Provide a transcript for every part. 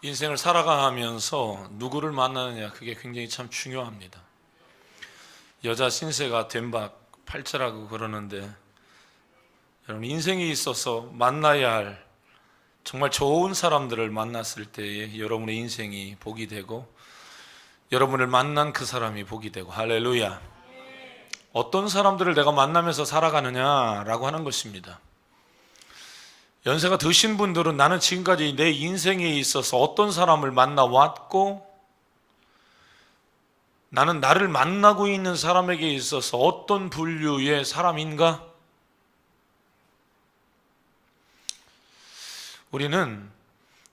인생을 살아가면서 누구를 만나느냐, 그게 굉장히 참 중요합니다. 여자 신세가 된박 팔자라고 그러는데, 여러분 인생에 있어서 만나야 할 정말 좋은 사람들을 만났을 때에 여러분의 인생이 복이 되고, 여러분을 만난 그 사람이 복이 되고, 할렐루야. 어떤 사람들을 내가 만나면서 살아가느냐라고 하는 것입니다. 연세가 드신 분들은 나는 지금까지 내 인생에 있어서 어떤 사람을 만나왔고, 나는 나를 만나고 있는 사람에게 있어서 어떤 분류의 사람인가? 우리는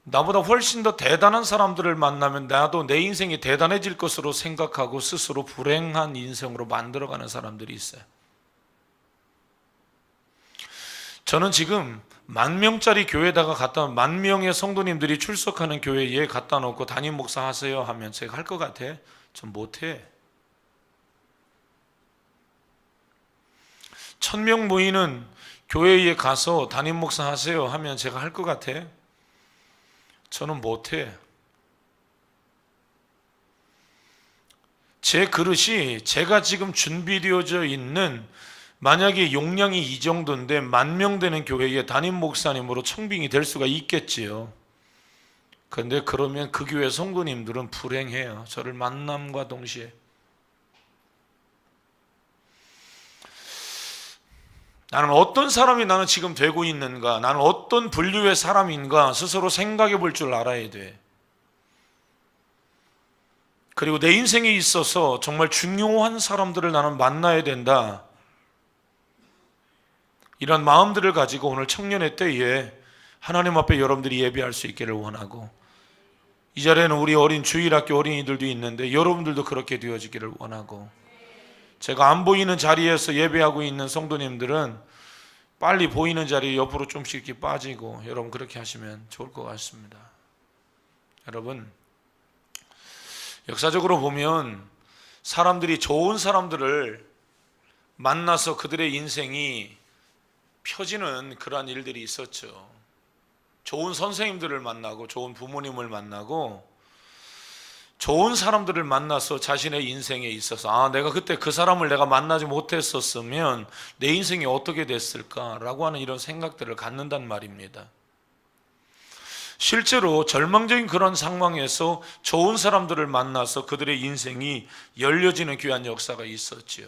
나보다 훨씬 더 대단한 사람들을 만나면 나도 내 인생이 대단해질 것으로 생각하고 스스로 불행한 인생으로 만들어가는 사람들이 있어요. 저는 지금 10,000명짜리 교회에다가 갖다 10,000명의 성도님들이 출석하는 교회에 갖다 놓고 담임 목사 하세요 하면 제가 할 것 같아? 전 못해. 1,000명 모이는 교회에 가서 담임 목사 하세요 하면 제가 할 것 같아? 저는 못해. 제 그릇이 제가 지금 준비되어져 있는, 만약에 용량이 이 정도인데 10,000명 되는 교회에 담임 목사님으로 청빙이 될 수가 있겠지요. 그런데 그러면 그 교회 성도님들은 불행해요. 저를 만남과 동시에. 나는 어떤 사람이 나는 지금 되고 있는가, 나는 어떤 분류의 사람인가 스스로 생각해 볼 줄 알아야 돼. 그리고 내 인생에 있어서 정말 중요한 사람들을 나는 만나야 된다. 이런 마음들을 가지고 오늘 청년의 때에 하나님 앞에 여러분들이 예배할 수 있기를 원하고, 이 자리에는 우리 어린 주일학교 어린이들도 있는데 여러분들도 그렇게 되어지기를 원하고, 제가 안 보이는 자리에서 예배하고 있는 성도님들은 빨리 보이는 자리에 옆으로 좀씩 이렇게 빠지고, 여러분 그렇게 하시면 좋을 것 같습니다. 여러분, 역사적으로 보면 사람들이 좋은 사람들을 만나서 그들의 인생이 펴지는 그러한 일들이 있었죠. 좋은 선생님들을 만나고 좋은 부모님을 만나고 좋은 사람들을 만나서 자신의 인생에 있어서 내가 그때 그 사람을 내가 만나지 못했었으면 내 인생이 어떻게 됐을까라고 하는 이런 생각들을 갖는단 말입니다. 실제로 절망적인 그런 상황에서 좋은 사람들을 만나서 그들의 인생이 열려지는 귀한 역사가 있었지요.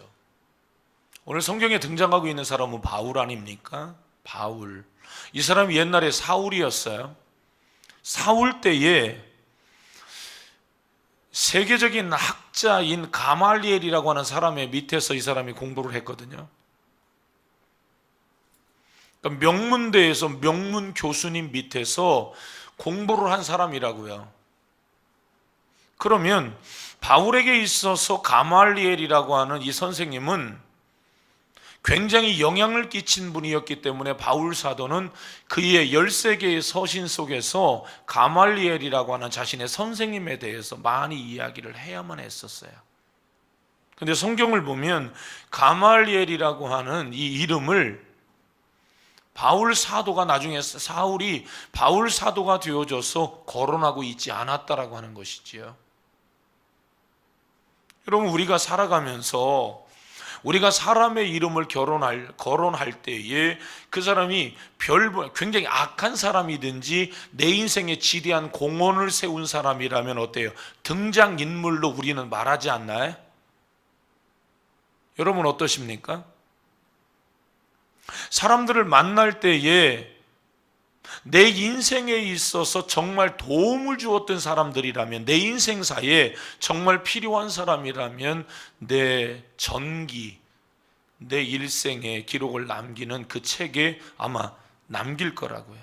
오늘 성경에 등장하고 있는 사람은 바울 아닙니까? 바울. 이 사람이 옛날에 사울이었어요. 사울 때에 세계적인 학자인 가말리엘이라고 하는 사람의 밑에서 이 사람이 공부를 했거든요. 그러니까 명문대에서 명문 교수님 밑에서 공부를 한 사람이라고요. 그러면 바울에게 있어서 가말리엘이라고 하는 이 선생님은 굉장히 영향을 끼친 분이었기 때문에 바울 사도는 그의 13개의 서신 속에서 가말리엘이라고 하는 자신의 선생님에 대해서 많이 이야기를 해야만 했었어요. 그런데 성경을 보면 가말리엘이라고 하는 이 이름을 바울 사도가 나중에 사울이 바울 사도가 되어져서 거론하고 있지 않았다라고 하는 것이지요. 여러분, 우리가 살아가면서 우리가 사람의 이름을 거론할 때에 그 사람이 굉장히 악한 사람이든지 내 인생에 지대한 공헌을 세운 사람이라면 어때요? 등장인물로 우리는 말하지 않나요? 여러분 어떠십니까? 사람들을 만날 때에 내 인생에 있어서 정말 도움을 주었던 사람들이라면, 내 인생사에 정말 필요한 사람이라면 내 전기, 내 일생의 기록을 남기는 그 책에 아마 남길 거라고요.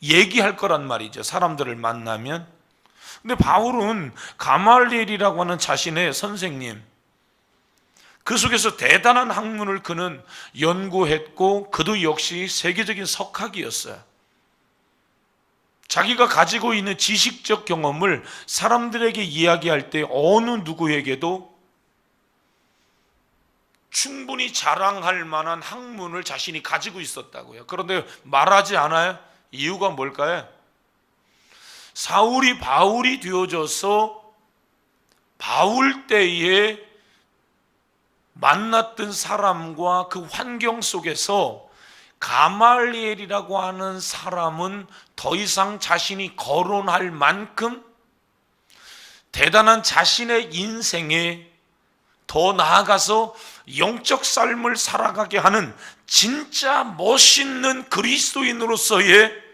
얘기할 거란 말이죠. 사람들을 만나면. 근데 바울은 가말리엘이라고 하는 자신의 선생님, 그 속에서 대단한 학문을 그는 연구했고, 그도 역시 세계적인 석학이었어요. 자기가 가지고 있는 지식적 경험을 사람들에게 이야기할 때 어느 누구에게도 충분히 자랑할 만한 학문을 자신이 가지고 있었다고요. 그런데 말하지 않아요? 이유가 뭘까요? 사울이 바울이 되어져서 바울 때에 만났던 사람과 그 환경 속에서 가말리엘이라고 하는 사람은 더 이상 자신이 거론할 만큼 대단한 자신의 인생에 더 나아가서 영적 삶을 살아가게 하는 진짜 멋있는 그리스도인으로서의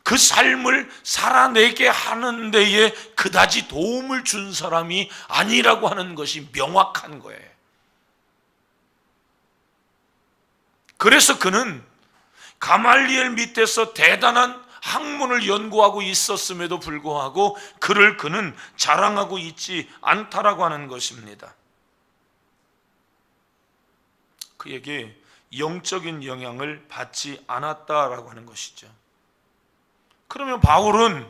그 삶을 살아내게 하는 데에 그다지 도움을 준 사람이 아니라고 하는 것이 명확한 거예요. 그래서 그는 가말리엘 밑에서 대단한 학문을 연구하고 있었음에도 불구하고 그는 자랑하고 있지 않다라고 하는 것입니다. 그에게 영적인 영향을 받지 않았다라고 하는 것이죠. 그러면 바울은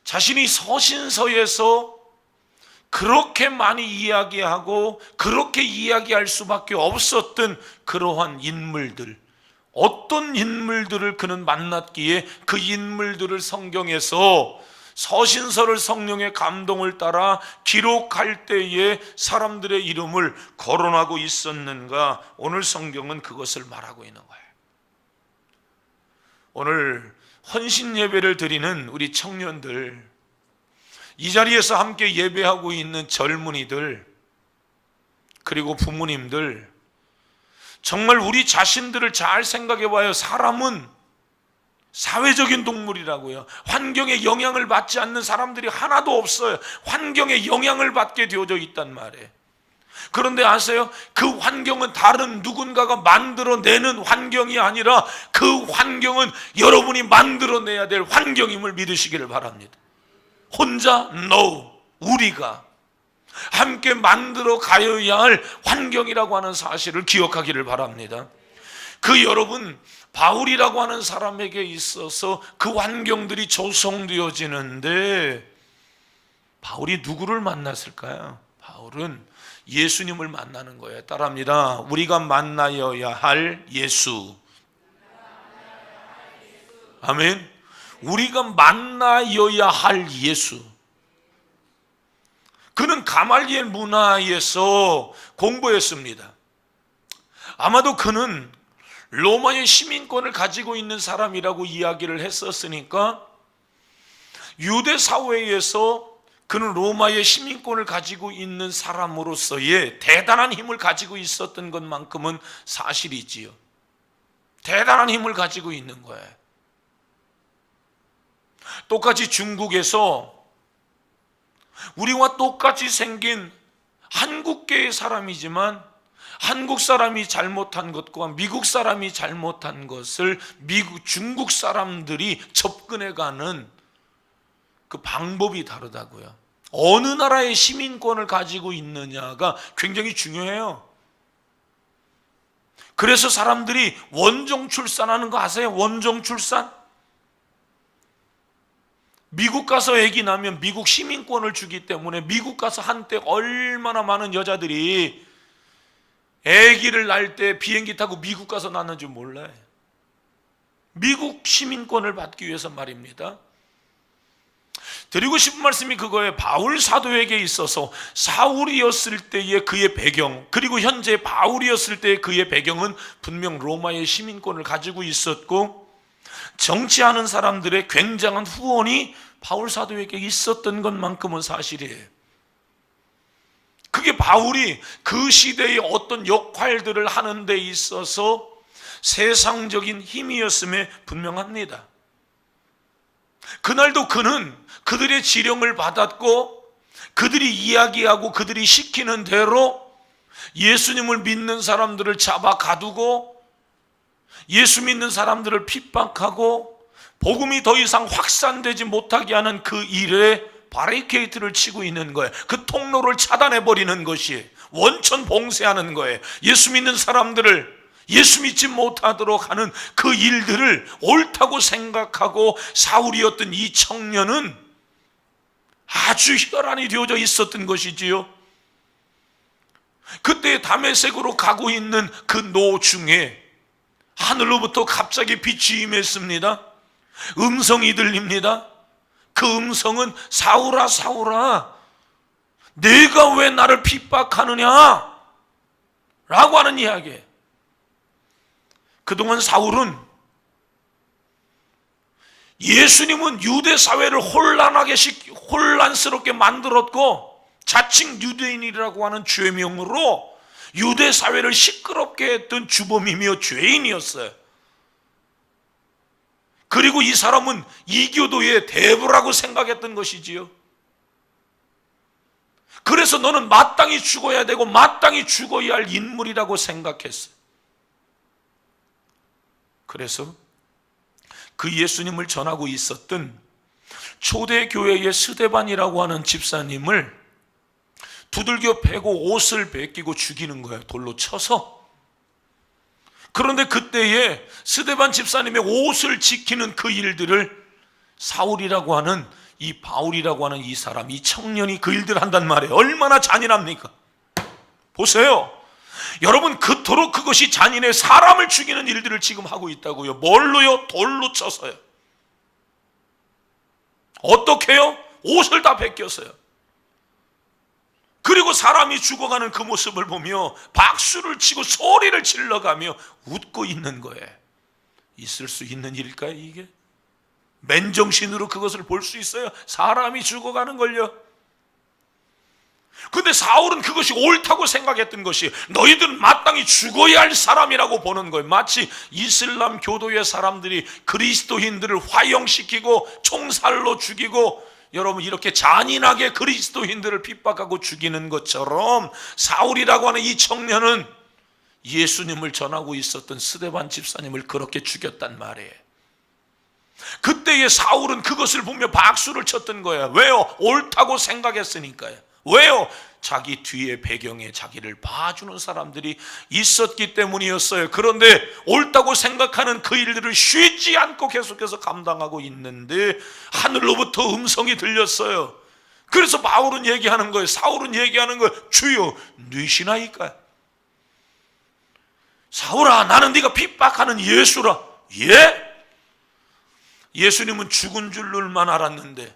자신이 서신서에서 그렇게 많이 이야기하고 그렇게 이야기할 수밖에 없었던 그러한 인물들, 어떤 인물들을 그는 만났기에 그 인물들을 성경에서 서신서를 성령의 감동을 따라 기록할 때에 사람들의 이름을 거론하고 있었는가? 오늘 성경은 그것을 말하고 있는 거예요. 오늘 헌신 예배를 드리는 우리 청년들, 이 자리에서 함께 예배하고 있는 젊은이들, 그리고 부모님들, 정말 우리 자신들을 잘 생각해 봐요. 사람은 사회적인 동물이라고요. 환경에 영향을 받지 않는 사람들이 하나도 없어요. 환경에 영향을 받게 되어져 있단 말이에요. 그런데 아세요? 그 환경은 다른 누군가가 만들어내는 환경이 아니라 그 환경은 여러분이 만들어내야 될 환경임을 믿으시기를 바랍니다. 혼자? No. 우리가 함께 만들어 가야 할 환경이라고 하는 사실을 기억하기를 바랍니다. 그 여러분, 바울이라고 하는 사람에게 있어서 그 환경들이 조성되어지는데 바울이 누구를 만났을까요? 바울은 예수님을 만나는 거예요. 따라합니다. 우리가 만나여야 할 예수. 아멘. 우리가 만나여야 할 예수. 그는 가말리엘 문화에서 공부했습니다. 아마도 그는 로마의 시민권을 가지고 있는 사람이라고 이야기를 했었으니까 유대 사회에서 그는 로마의 시민권을 가지고 있는 사람으로서의 대단한 힘을 가지고 있었던 것만큼은 사실이지요. 대단한 힘을 가지고 있는 거예요. 똑같이 중국에서 우리와 똑같이 생긴 한국계의 사람이지만 한국 사람이 잘못한 것과 미국 사람이 잘못한 것을 중국 사람들이 접근해가는 그 방법이 다르다고요. 어느 나라의 시민권을 가지고 있느냐가 굉장히 중요해요. 그래서 사람들이 원정 출산하는 거 아세요? 원정 출산? 미국 가서 아기 나면 미국 시민권을 주기 때문에 미국 가서 한때 얼마나 많은 여자들이 아기를 낳을 때 비행기 타고 미국 가서 낳는지 몰라요. 미국 시민권을 받기 위해서 말입니다. 드리고 싶은 말씀이 그거예요. 바울 사도에게 있어서 사울이었을 때의 그의 배경, 그리고 현재 바울이었을 때의 그의 배경은 분명 로마의 시민권을 가지고 있었고 정치하는 사람들의 굉장한 후원이 바울 사도에게 있었던 것만큼은 사실이에요. 그게 바울이 그 시대의 어떤 역할들을 하는 데 있어서 세상적인 힘이었음에 분명합니다. 그날도 그는 그들의 지령을 받았고 그들이 이야기하고 그들이 시키는 대로 예수님을 믿는 사람들을 잡아 가두고 예수 믿는 사람들을 핍박하고 복음이 더 이상 확산되지 못하게 하는 그 일에 바리케이트를 치고 있는 거예요. 그 통로를 차단해 버리는 것이 원천 봉쇄하는 거예요. 예수 믿는 사람들을 예수 믿지 못하도록 하는 그 일들을 옳다고 생각하고 사울이었던 이 청년은 아주 혈안이 되어져 있었던 것이지요. 그때 다메섹으로 가고 있는 그 노중에 하늘로부터 갑자기 빛이 임했습니다. 음성이 들립니다. 그 음성은 사울아 사울아 내가 왜 나를 핍박하느냐 라고 하는 이야기예요. 그동안 사울은 예수님은 유대 사회를 혼란스럽게 만들었고 자칭 유대인이라고 하는 죄명으로 유대 사회를 시끄럽게 했던 주범이며 죄인이었어요. 그리고 이 사람은 이교도의 대부라고 생각했던 것이지요. 그래서 너는 마땅히 죽어야 되고 마땅히 죽어야 할 인물이라고 생각했어요. 그래서 그 예수님을 전하고 있었던 초대교회의 스데반이라고 하는 집사님을 두들겨 패고 옷을 벗기고 죽이는 거예요. 돌로 쳐서. 그런데 그때에 스데반 집사님의 옷을 지키는 그 일들을 사울이라고 하는 이 바울이라고 하는 이 사람, 이 청년이 그 일들을 한단 말이에요. 얼마나 잔인합니까? 보세요. 여러분, 그토록 그것이 잔인해 사람을 죽이는 일들을 지금 하고 있다고요. 뭘로요? 돌로 쳐서요. 어떻게요? 옷을 다 벗겼어요. 그리고 사람이 죽어가는 그 모습을 보며 박수를 치고 소리를 질러가며 웃고 있는 거예요. 있을 수 있는 일일까요, 이게? 맨정신으로 그것을 볼 수 있어요? 사람이 죽어가는 걸요. 근데 사울은 그것이 옳다고 생각했던 것이 너희들은 마땅히 죽어야 할 사람이라고 보는 거예요. 마치 이슬람 교도의 사람들이 그리스도인들을 화형시키고 총살로 죽이고 여러분 이렇게 잔인하게 그리스도인들을 핍박하고 죽이는 것처럼 사울이라고 하는 이 청년은 예수님을 전하고 있었던 스데반 집사님을 그렇게 죽였단 말이에요. 그때의 사울은 그것을 보며 박수를 쳤던 거예요. 왜요? 옳다고 생각했으니까요. 왜요? 자기 뒤에 배경에 자기를 봐주는 사람들이 있었기 때문이었어요. 그런데 옳다고 생각하는 그 일들을 쉬지 않고 계속해서 감당하고 있는데 하늘로부터 음성이 들렸어요. 그래서 바울은 얘기하는 거예요. 사울은 얘기하는 거예요. 주여 누이시나이까? 사울아, 나는 네가 핍박하는 예수라. 예? 예수님은 죽은 줄만 알았는데,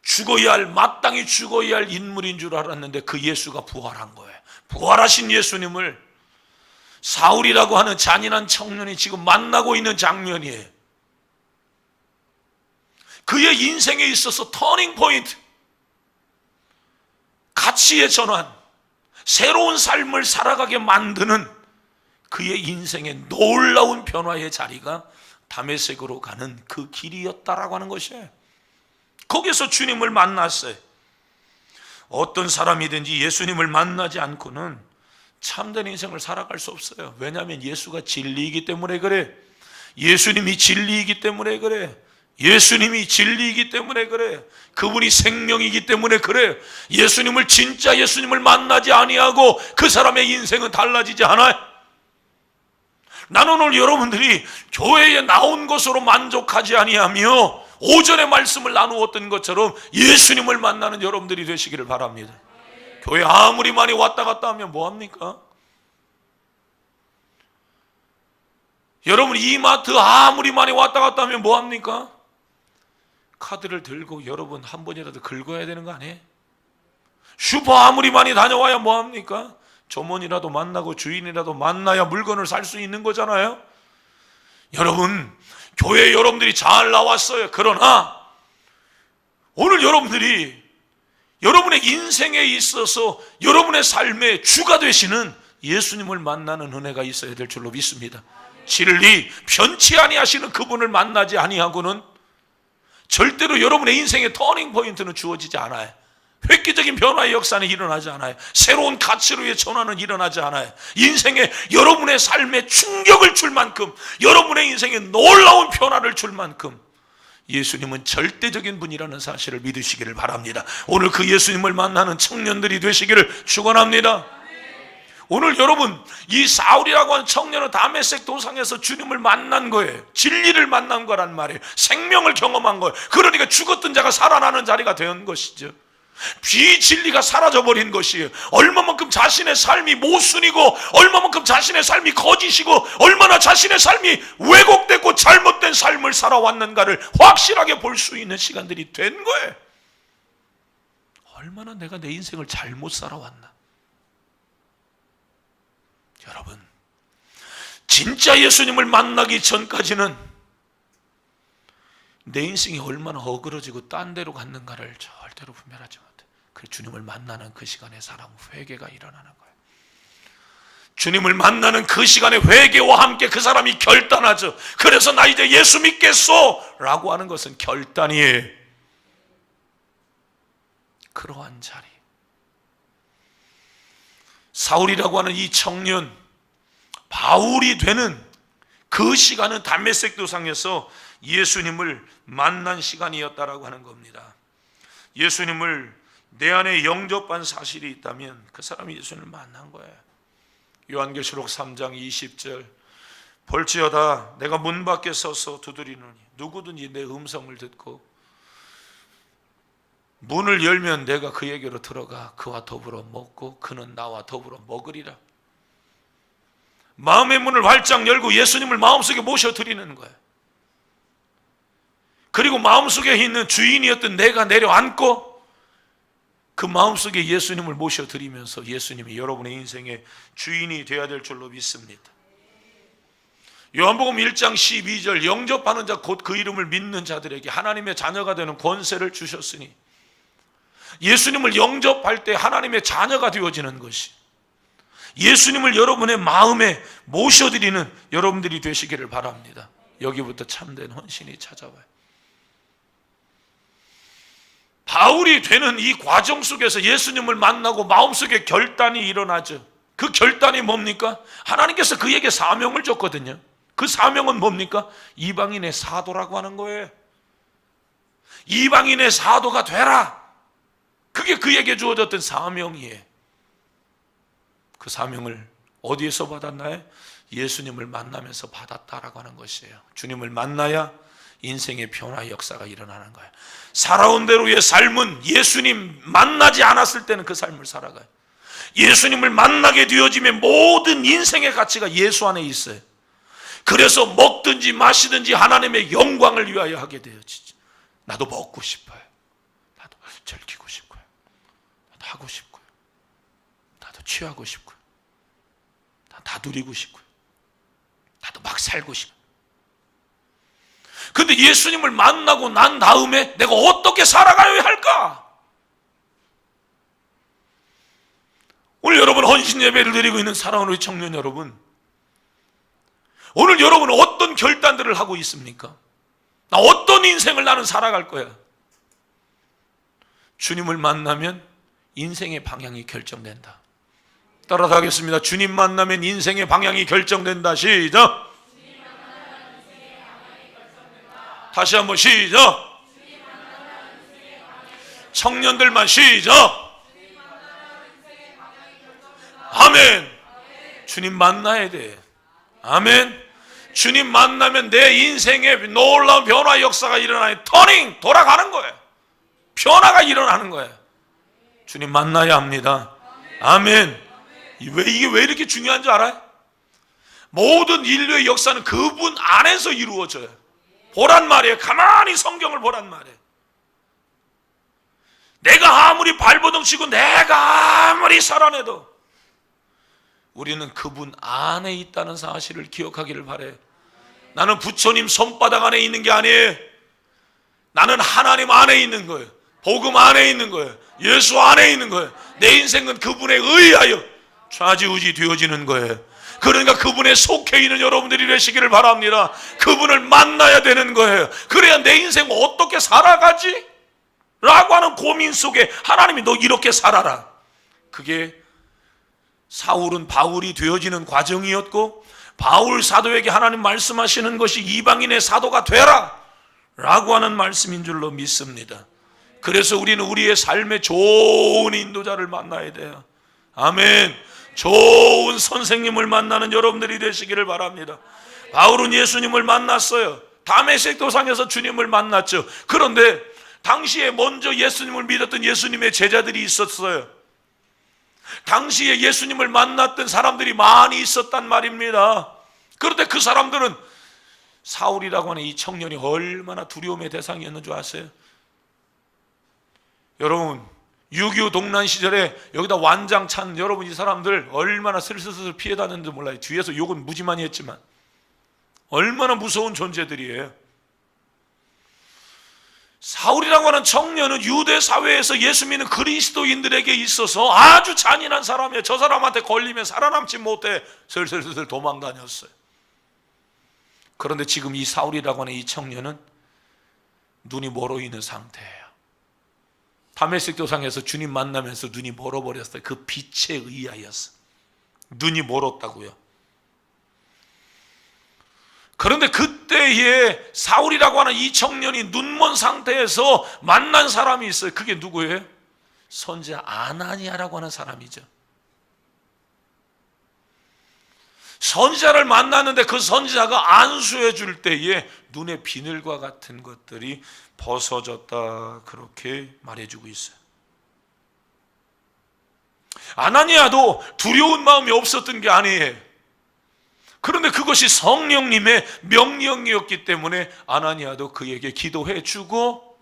죽어야 할, 마땅히 죽어야 할 인물인 줄 알았는데 그 예수가 부활한 거예요. 부활하신 예수님을 사울이라고 하는 잔인한 청년이 지금 만나고 있는 장면이에요. 그의 인생에 있어서 터닝 포인트, 가치의 전환, 새로운 삶을 살아가게 만드는 그의 인생의 놀라운 변화의 자리가 다메섹으로 가는 그 길이었다라고 하는 것이에요. 거기서 주님을 만났어요. 어떤 사람이든지 예수님을 만나지 않고는 참된 인생을 살아갈 수 없어요. 왜냐하면 예수가 진리이기 때문에 그래. 예수님이 진리이기 때문에 그래. 예수님이 진리이기 때문에 그래. 그분이 생명이기 때문에 그래. 예수님을, 진짜 예수님을 만나지 아니하고 그 사람의 인생은 달라지지 않아요. 나는 오늘 여러분들이 교회에 나온 것으로 만족하지 아니하며 오전에 말씀을 나누었던 것처럼 예수님을 만나는 여러분들이 되시기를 바랍니다. 교회 아무리 많이 왔다 갔다 하면 뭐합니까? 여러분 이마트 아무리 많이 왔다 갔다 하면 뭐합니까? 카드를 들고 여러분 한 번이라도 긁어야 되는 거 아니에요? 슈퍼 아무리 많이 다녀와야 뭐합니까? 점원이라도 만나고 주인이라도 만나야 물건을 살 수 있는 거잖아요. 여러분 교회에 여러분들이 잘 나왔어요. 그러나 오늘 여러분들이 여러분의 인생에 있어서 여러분의 삶의 주가 되시는 예수님을 만나는 은혜가 있어야 될 줄로 믿습니다. 진리, 변치 아니하시는 그분을 만나지 아니하고는 절대로 여러분의 인생의 터닝 포인트는 주어지지 않아요. 획기적인 변화의 역사는 일어나지 않아요. 새로운 가치로의 전환은 일어나지 않아요. 인생에 여러분의 삶에 충격을 줄 만큼, 여러분의 인생에 놀라운 변화를 줄 만큼 예수님은 절대적인 분이라는 사실을 믿으시기를 바랍니다. 오늘 그 예수님을 만나는 청년들이 되시기를 축원합니다. 오늘 여러분 이 사울이라고 하는 청년은 다메섹 도상에서 주님을 만난 거예요. 진리를 만난 거란 말이에요. 생명을 경험한 거예요. 그러니까 죽었던 자가 살아나는 자리가 된 것이죠. 비진리가 사라져버린 것이에요. 얼마만큼 자신의 삶이 모순이고, 얼마만큼 자신의 삶이 거짓이고, 얼마나 자신의 삶이 왜곡되고 잘못된 삶을 살아왔는가를 확실하게 볼 수 있는 시간들이 된 거예요. 얼마나 내가 내 인생을 잘못 살아왔나. 여러분, 진짜 예수님을 만나기 전까지는 내 인생이 얼마나 어그러지고 딴 데로 갔는가를 절대로 분별하지 못해. 그 주님을 만나는 그 시간에 사람 회개가 일어나는 거예요. 주님을 만나는 그 시간에 회개와 함께 그 사람이 결단하죠. 그래서 나 이제 예수 믿겠소 라고 하는 것은 결단이에요. 그러한 자리, 사울이라고 하는 이 청년 바울이 되는 그 시간은 담메색 도상에서 예수님을 만난 시간이었다라고 하는 겁니다. 예수님을 내 안에 영접한 사실이 있다면 그 사람이 예수님을 만난 거예요. 요한계시록 3장 20절, 볼지어다 내가 문 밖에 서서 두드리노니 누구든지 내 음성을 듣고 문을 열면 내가 그에게로 들어가 그와 더불어 먹고 그는 나와 더불어 먹으리라. 마음의 문을 활짝 열고 예수님을 마음속에 모셔드리는 거예요. 그리고 마음속에 있는 주인이었던 내가 내려앉고 그 마음속에 예수님을 모셔드리면서 예수님이 여러분의 인생의 주인이 되어야 될 줄로 믿습니다. 요한복음 1장 12절, 영접하는 자 곧 그 이름을 믿는 자들에게 하나님의 자녀가 되는 권세를 주셨으니, 예수님을 영접할 때 하나님의 자녀가 되어지는 것이, 예수님을 여러분의 마음에 모셔드리는 여러분들이 되시기를 바랍니다. 여기부터 참된 헌신이 찾아와요. 바울이 되는 이 과정 속에서 예수님을 만나고 마음속에 결단이 일어나죠. 그 결단이 뭡니까? 하나님께서 그에게 사명을 줬거든요. 그 사명은 뭡니까? 이방인의 사도라고 하는 거예요. 이방인의 사도가 되라. 그게 그에게 주어졌던 사명이에요. 그 사명을 어디에서 받았나요? 예수님을 만나면서 받았다라고 하는 것이에요. 주님을 만나야 인생의 변화 역사가 일어나는 거예요. 살아온 대로의 삶은 예수님 만나지 않았을 때는 그 삶을 살아가요. 예수님을 만나게 되어지면 모든 인생의 가치가 예수 안에 있어요. 그래서 먹든지 마시든지 하나님의 영광을 위하여 하게 되어지죠. 나도 먹고 싶어요. 나도 즐기고 싶고요. 나도 하고 싶고요. 나도 취하고 싶고요. 다 누리고 싶고요. 나도 막 살고 싶고요. 근데 예수님을 만나고 난 다음에 내가 어떻게 살아가야 할까? 오늘 여러분 헌신 예배를 드리고 있는 사랑하는 우리 청년 여러분, 오늘 여러분은 어떤 결단들을 하고 있습니까? 나 어떤 인생을 나는 살아갈 거야? 주님을 만나면 인생의 방향이 결정된다. 따라서 하겠습니다. 주님 만나면 인생의 방향이 결정된다. 시작. 다시 한번 시작. 청년들만 시작. 아멘. 주님 만나야 돼. 아멘. 주님 만나면 내 인생에 놀라운 변화 역사가 일어나요. 터닝, 돌아가는 거예요. 변화가 일어나는 거예요. 주님 만나야 합니다. 아멘. 이게 왜 이렇게 중요한 줄 알아요? 모든 인류의 역사는 그분 안에서 이루어져요. 보란 말이에요. 가만히 성경을 보란 말이에요. 내가 아무리 발버둥 치고 내가 아무리 살아내도 우리는 그분 안에 있다는 사실을 기억하기를 바라요. 나는 부처님 손바닥 안에 있는 게 아니에요. 나는 하나님 안에 있는 거예요. 복음 안에 있는 거예요. 예수 안에 있는 거예요. 내 인생은 그분에 의하여 좌지우지 되어지는 거예요. 그러니까 그분에 속해 있는 여러분들이 되시기를 바랍니다. 그분을 만나야 되는 거예요. 그래야 내 인생 어떻게 살아가지? 라고 하는 고민 속에 하나님이 너 이렇게 살아라. 그게 사울은 바울이 되어지는 과정이었고, 바울 사도에게 하나님 말씀하시는 것이 이방인의 사도가 되라 라고 하는 말씀인 줄로 믿습니다. 그래서 우리는 우리의 삶의 좋은 인도자를 만나야 돼요. 아멘. 좋은 선생님을 만나는 여러분들이 되시기를 바랍니다. 바울은 예수님을 만났어요. 다메섹 도상에서 주님을 만났죠. 그런데 당시에 먼저 예수님을 믿었던 예수님의 제자들이 있었어요. 당시에 예수님을 만났던 사람들이 많이 있었단 말입니다. 그런데 그 사람들은 사울이라고 하는 이 청년이 얼마나 두려움의 대상이었는 줄 아세요? 여러분, 6.25 동란 시절에 여기다 완장 찬 여러분, 이 사람들 얼마나 슬슬슬 피해 다녔는지 몰라요. 뒤에서 욕은 무지 많이 했지만 얼마나 무서운 존재들이에요. 사울이라고 하는 청년은 유대 사회에서 예수 믿는 그리스도인들에게 있어서 아주 잔인한 사람이에요. 저 사람한테 걸리면 살아남지 못해 슬슬슬 도망다녔어요. 그런데 지금 이 사울이라고 하는 이 청년은 눈이 멀어 있는 상태예요. 다메섹 도상에서 주님 만나면서 눈이 멀어버렸어요. 그 빛에 의하여서 눈이 멀었다고요. 그런데 그때에 사울이라고 하는 이 청년이 눈먼 상태에서 만난 사람이 있어요. 그게 누구예요? 선지자 아나니아라고 하는 사람이죠. 선지자를 만났는데 그 선지자가 안수해 줄 때에 눈의 비늘과 같은 것들이 벗어졌다, 그렇게 말해주고 있어요. 아나니아도 두려운 마음이 없었던 게 아니에요. 그런데 그것이 성령님의 명령이었기 때문에 아나니아도 그에게 기도해 주고,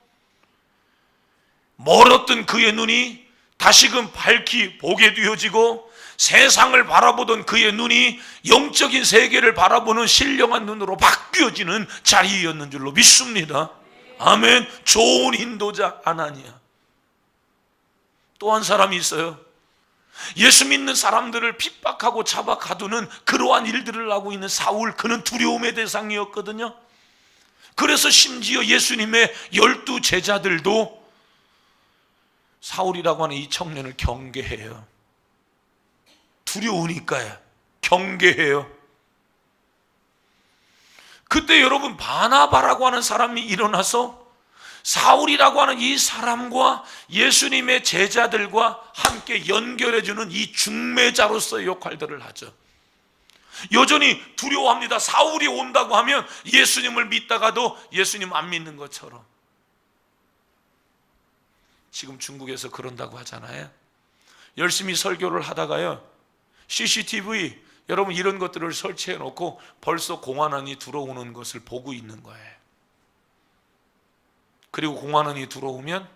멀었던 그의 눈이 다시금 밝히 보게 되어지고, 세상을 바라보던 그의 눈이 영적인 세계를 바라보는 신령한 눈으로 바뀌어지는 자리였는 줄로 믿습니다. 아멘. 좋은 인도자 아나니아. 또 한 사람이 있어요. 예수 믿는 사람들을 핍박하고 잡아 가두는 그러한 일들을 하고 있는 사울. 그는 두려움의 대상이었거든요. 그래서 심지어 예수님의 12 제자들도 사울이라고 하는 이 청년을 경계해요. 두려우니까요. 경계해요. 그때 여러분, 바나바라고 하는 사람이 일어나서 사울이라고 하는 이 사람과 예수님의 제자들과 함께 연결해주는 이 중매자로서의 역할들을 하죠. 여전히 두려워합니다. 사울이 온다고 하면 예수님을 믿다가도 예수님 안 믿는 것처럼. 지금 중국에서 그런다고 하잖아요. 열심히 설교를 하다가요, CCTV 여러분 이런 것들을 설치해 놓고 벌써 공안원이 들어오는 것을 보고 있는 거예요. 그리고 공안원이 들어오면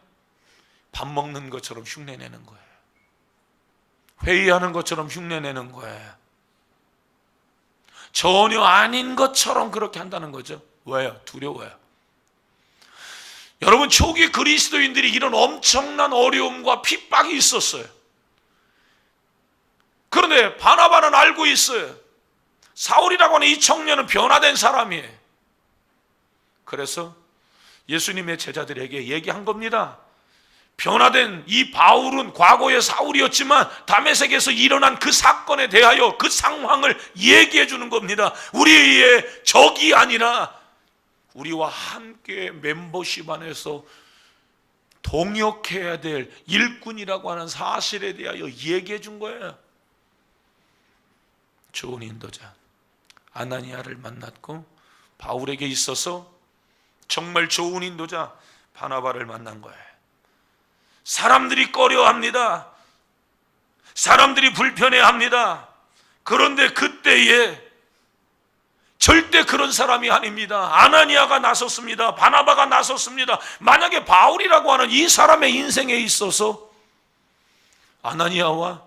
밥 먹는 것처럼 흉내내는 거예요. 회의하는 것처럼 흉내내는 거예요. 전혀 아닌 것처럼 그렇게 한다는 거죠. 왜요? 두려워요. 여러분, 초기 그리스도인들이 이런 엄청난 어려움과 핍박이 있었어요. 그런데 바나바는 알고 있어요. 사울이라고 하는 이 청년은 변화된 사람이에요. 그래서 예수님의 제자들에게 얘기한 겁니다. 변화된 이 바울은 과거의 사울이었지만 다메섹에서 일어난 그 사건에 대하여 그 상황을 얘기해 주는 겁니다. 우리의 적이 아니라 우리와 함께 멤버십 안에서 동역해야 될 일꾼이라고 하는 사실에 대하여 얘기해 준 거예요. 좋은 인도자 아나니아를 만났고, 바울에게 있어서 정말 좋은 인도자 바나바를 만난 거예요. 사람들이 꺼려합니다. 사람들이 불편해합니다. 그런데 그때에 절대 그런 사람이 아닙니다. 아나니아가 나섰습니다. 바나바가 나섰습니다. 만약에 바울이라고 하는 이 사람의 인생에 있어서 아나니아와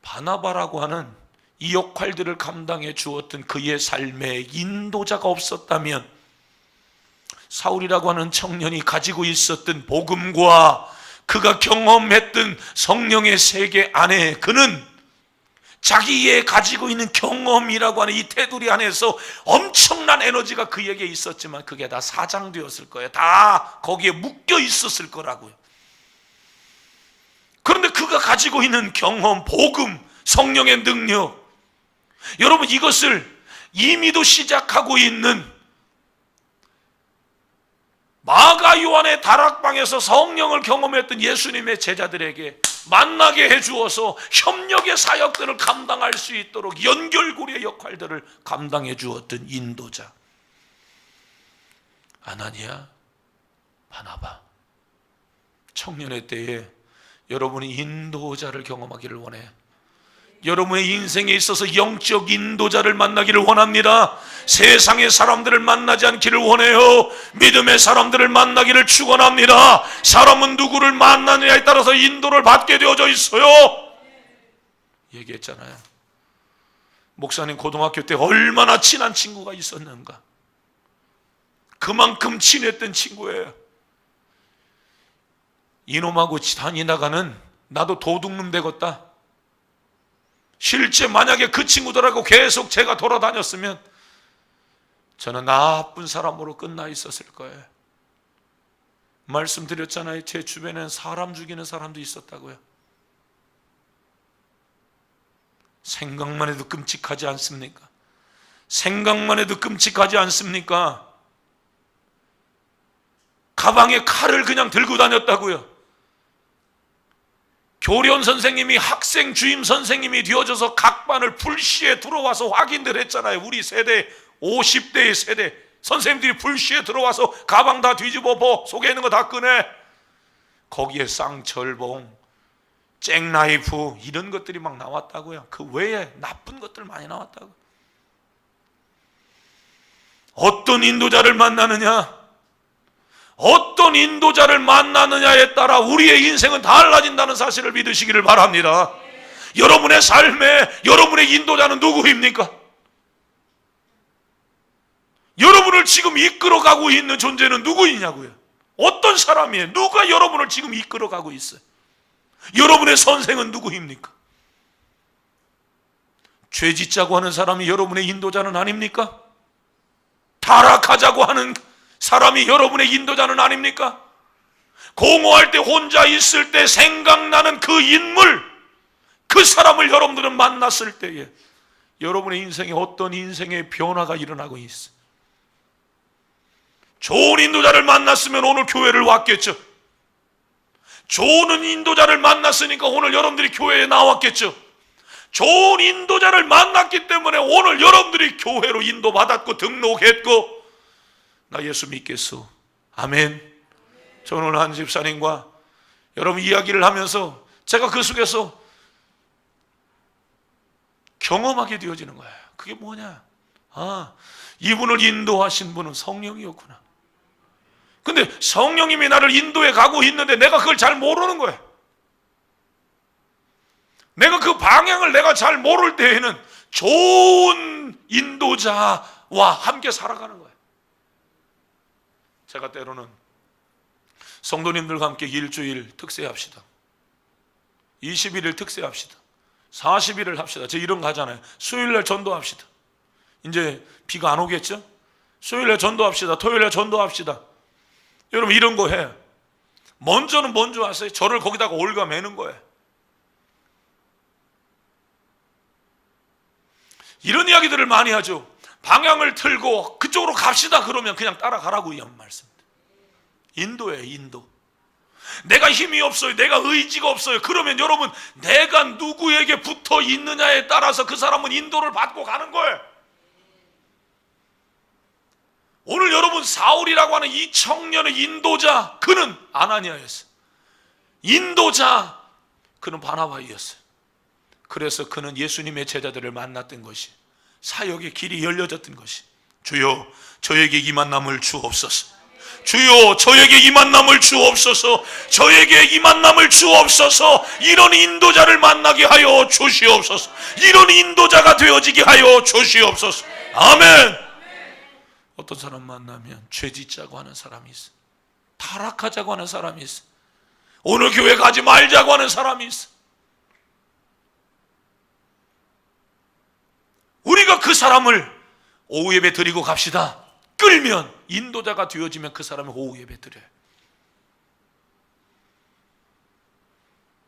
바나바라고 하는 이 역할들을 감당해 주었던 그의 삶에 인도자가 없었다면, 사울이라고 하는 청년이 가지고 있었던 복음과 그가 경험했던 성령의 세계 안에 그는 자기의 가지고 있는 경험이라고 하는 이 테두리 안에서 엄청난 에너지가 그에게 있었지만 그게 다 사장되었을 거예요. 다 거기에 묶여 있었을 거라고요. 그런데 그가 가지고 있는 경험, 복음, 성령의 능력, 여러분 이것을 이미도 시작하고 있는 마가 요한의 다락방에서 성령을 경험했던 예수님의 제자들에게 만나게 해주어서 협력의 사역들을 감당할 수 있도록 연결고리의 역할들을 감당해 주었던 인도자 아나니아, 바나바. 청년의 때에 여러분이 인도자를 경험하기를 원해요. 여러분의 인생에 있어서 영적 인도자를 만나기를 원합니다. 세상의 사람들을 만나지 않기를 원해요. 믿음의 사람들을 만나기를 축원합니다. 사람은 누구를 만나느냐에 따라서 인도를 받게 되어져 있어요. 얘기했잖아요. 목사님 고등학교 때 얼마나 친한 친구가 있었는가. 그만큼 친했던 친구예요. 이놈하고 다니다가는 나도 도둑놈 되겠다. 실제 만약에 그 친구들하고 계속 제가 돌아다녔으면 저는 나쁜 사람으로 끝나 있었을 거예요. 말씀드렸잖아요. 제 주변에는 사람 죽이는 사람도 있었다고요. 생각만 해도 끔찍하지 않습니까? 생각만 해도 끔찍하지 않습니까? 가방에 칼을 그냥 들고 다녔다고요. 교련 선생님이 학생 주임 선생님이 되어져서 각 반을 불시에 들어와서 확인들 했잖아요. 우리 세대 50대의 세대 선생님들이 불시에 들어와서 가방 다 뒤집어 보, 속에 있는 거 다 꺼내. 거기에 쌍철봉, 잭나이프 이런 것들이 막 나왔다고요. 그 외에 나쁜 것들 많이 나왔다고요. 어떤 인도자를 만나느냐, 어떤 인도자를 만나느냐에 따라 우리의 인생은 달라진다는 사실을 믿으시기를 바랍니다. 여러분의 삶에 여러분의 인도자는 누구입니까? 여러분을 지금 이끌어가고 있는 존재는 누구이냐고요? 어떤 사람이에요? 누가 여러분을 지금 이끌어가고 있어요? 여러분의 선생은 누구입니까? 죄 짓자고 하는 사람이 여러분의 인도자는 아닙니까? 타락하자고 하는 사람이 여러분의 인도자는 아닙니까? 공허할 때 혼자 있을 때 생각나는 그 인물, 그 사람을 여러분들은 만났을 때에 여러분의 인생에 어떤 인생의 변화가 일어나고 있어요. 좋은 인도자를 만났으면 오늘 교회를 왔겠죠. 좋은 인도자를 만났으니까 오늘 여러분들이 교회에 나왔겠죠. 좋은 인도자를 만났기 때문에 오늘 여러분들이 교회로 인도받았고 등록했고 나 예수 믿겠소. 아멘. 저는 오늘 한 집사님과 여러분 이야기를 하면서 제가 그 속에서 경험하게 되어지는 거예요. 그게 뭐냐? 아, 이분을 인도하신 분은 성령이었구나. 근데 성령님이 나를 인도해 가고 있는데 내가 그걸 잘 모르는 거예요. 내가 그 방향을 내가 잘 모를 때에는 좋은 인도자와 함께 살아가는 거예요. 제가 때로는 성도님들과 함께 일주일 특세합시다. 21일 특세합시다. 40일을 합시다. 저 이런 거 하잖아요. 수요일날 전도합시다. 이제 비가 안 오겠죠? 수요일날 전도합시다. 토요일날 전도합시다. 여러분 이런 거 해. 먼저는 뭔지 아세요? 저를 거기다가 올가매는 거예요. 이런 이야기들을 많이 하죠. 방향을 틀고 그쪽으로 갑시다 그러면 그냥 따라가라고 이 말씀. 인도예요, 인도. 내가 힘이 없어요, 내가 의지가 없어요. 그러면 여러분 내가 누구에게 붙어 있느냐에 따라서 그 사람은 인도를 받고 가는 거예요. 오늘 여러분 사울이라고 하는 이 청년의 인도자, 그는 아나니아였어요. 인도자, 그는 바나바이였어요. 그래서 그는 예수님의 제자들을 만났던 것이, 사역의 길이 열려졌던 것이, 주여 저에게 이 만남을 주옵소서. 주여 저에게 이 만남을 주옵소서. 저에게 이 만남을 주옵소서. 이런 인도자를 만나게 하여 주시옵소서. 이런 인도자가 되어지게 하여 주시옵소서. 아멘. 어떤 사람 만나면 죄 짓자고 하는 사람이 있어. 타락하자고 하는 사람이 있어. 오늘 교회 가지 말자고 하는 사람이 있어. 우리가 그 사람을 오후 예배 드리고 갑시다. 끌면 인도자가 되어지면 그 사람을 오후 예배 드려요.